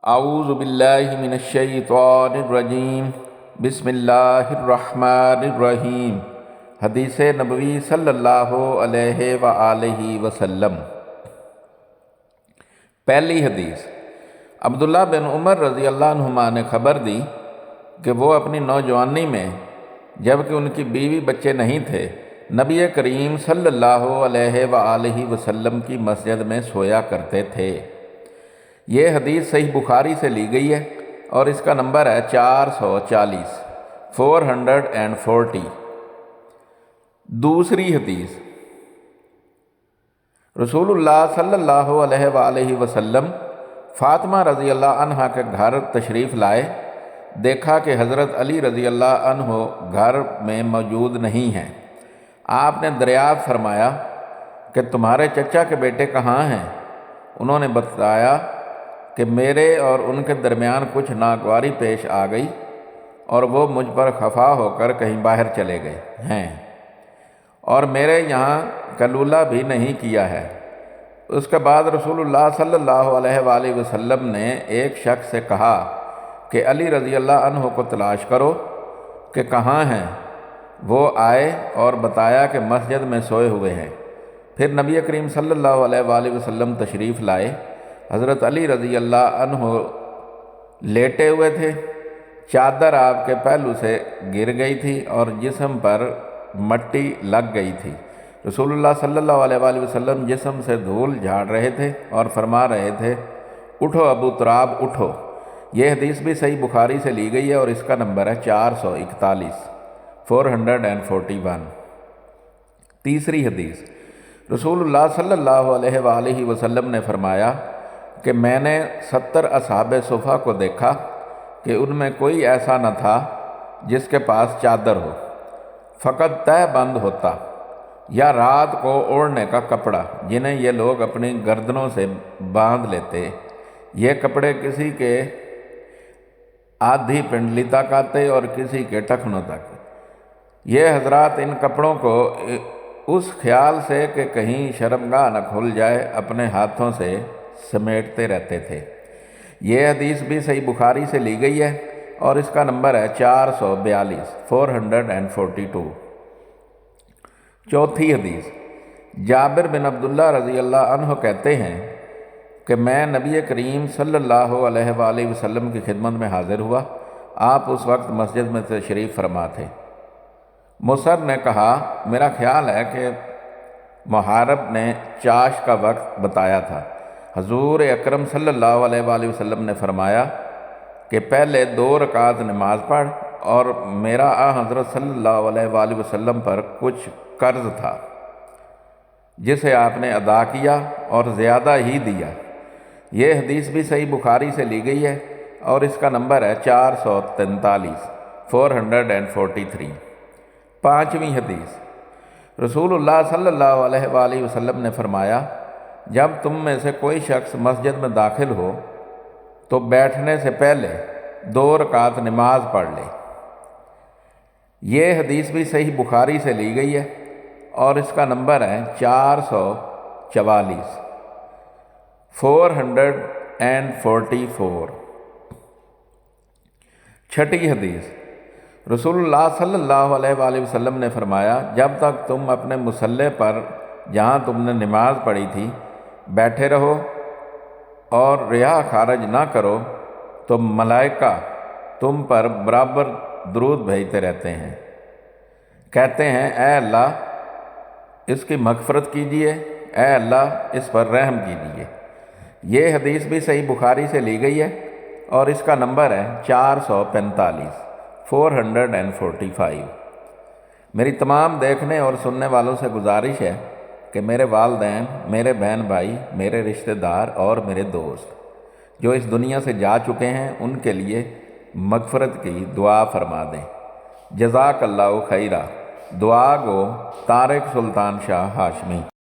اعوذ باللہ من الشیطان الرجیم بسم اللہ الرحمن الرحیم۔ حدیث نبوی صلی اللہ علیہ وآلہ وسلم۔ پہلی حدیث، عبداللہ بن عمر رضی اللہ عنہما نے خبر دی کہ وہ اپنی نوجوانی میں جب کہ ان کی بیوی بچے نہیں تھے، نبی کریم صلی اللہ علیہ وآلہ وسلم کی مسجد میں سویا کرتے تھے۔ یہ حدیث صحیح بخاری سے لی گئی ہے اور اس کا نمبر ہے 440۔ دوسری حدیث، رسول اللہ صلی اللہ علیہ وآلہ وسلم فاطمہ رضی اللہ عنہ کے گھر تشریف لائے، دیکھا کہ حضرت علی رضی اللہ عنہ گھر میں موجود نہیں ہیں۔ آپ نے دریافت فرمایا کہ تمہارے چچا کے بیٹے کہاں ہیں؟ انہوں نے بتایا کہ میرے اور ان کے درمیان کچھ ناگواری پیش آ گئی اور وہ مجھ پر خفا ہو کر کہیں باہر چلے گئے ہیں اور میرے یہاں کلولہ بھی نہیں کیا ہے۔ اس کے بعد رسول اللہ صلی اللہ علیہ وآلہ وسلم نے ایک شخص سے کہا کہ علی رضی اللہ عنہ کو تلاش کرو کہ کہاں ہیں۔ وہ آئے اور بتایا کہ مسجد میں سوئے ہوئے ہیں۔ پھر نبی کریم صلی اللہ علیہ وآلہ وسلم تشریف لائے۔ حضرت علی رضی اللہ عنہ لیٹے ہوئے تھے، چادر آپ کے پہلو سے گر گئی تھی اور جسم پر مٹی لگ گئی تھی۔ رسول اللہ صلی اللہ علیہ وآلہ وسلم جسم سے دھول جھاڑ رہے تھے اور فرما رہے تھے، اٹھو ابو تراب اٹھو۔ یہ حدیث بھی صحیح بخاری سے لی گئی ہے اور اس کا نمبر ہے 441۔ تیسری حدیث، رسول اللہ صلی اللہ علیہ وآلہ وسلم نے فرمایا کہ میں نے 70 اصحاب صفہ کو دیکھا کہ ان میں کوئی ایسا نہ تھا جس کے پاس چادر ہو، فقط تہہ بند ہوتا یا رات کو اوڑھنے کا کپڑا، جنہیں یہ لوگ اپنی گردنوں سے باندھ لیتے۔ یہ کپڑے کسی کے آدھی پنڈلی تک آتے اور کسی کے ٹخنوں تک۔ یہ حضرات ان کپڑوں کو اس خیال سے کہ کہیں شرمگاہ نہ کھل جائے اپنے ہاتھوں سے سمیٹتے رہتے تھے۔ یہ حدیث بھی صحیح بخاری سے لی گئی ہے اور اس کا نمبر ہے 442۔ چوتھی حدیث، جابر بن عبداللہ رضی اللہ عنہ کہتے ہیں کہ میں نبی کریم صلی اللہ علیہ وآلہ وسلم کی خدمت میں حاضر ہوا۔ آپ اس وقت مسجد میں تشریف فرما تھے۔ مصر نے کہا، میرا خیال ہے کہ محارب نے چاش کا وقت بتایا تھا۔ حضور اکرم صلی اللہ علیہ وآلہ وسلم نے فرمایا کہ پہلے 2 رکعت نماز پڑھ، اور میرا حضرت صلی اللہ علیہ وآلہ وسلم پر کچھ قرض تھا جسے آپ نے ادا کیا اور زیادہ ہی دیا۔ یہ حدیث بھی صحیح بخاری سے لی گئی ہے اور اس کا نمبر ہے 443۔ پانچویں حدیث، رسول اللہ صلی اللہ علیہ وآلہ وسلم نے فرمایا، جب تم میں سے کوئی شخص مسجد میں داخل ہو تو بیٹھنے سے پہلے 2 رکعت نماز پڑھ لے۔ یہ حدیث بھی صحیح بخاری سے لی گئی ہے اور اس کا نمبر ہے 444۔ چھٹی حدیث، رسول اللہ صلی اللہ علیہ وآلہ وسلم نے فرمایا، جب تک تم اپنے مصلی پر جہاں تم نے نماز پڑھی تھی بیٹھے رہو اور ریا خارج نہ کرو تو ملائکہ تم پر برابر درود بھیجتے رہتے ہیں، کہتے ہیں اے اللہ اس کی مغفرت کیجیے، اے اللہ اس پر رحم کیجیے۔ یہ حدیث بھی صحیح بخاری سے لی گئی ہے اور اس کا نمبر ہے 445۔ میری تمام دیکھنے اور سننے والوں سے گزارش ہے کہ میرے والدین، میرے بہن بھائی، میرے رشتہ دار اور میرے دوست جو اس دنیا سے جا چکے ہیں ان کے لیے مغفرت کی دعا فرما دیں۔ جزاک اللہ خیرہ۔ دعا گو طارق سلطان شاہ ہاشمی۔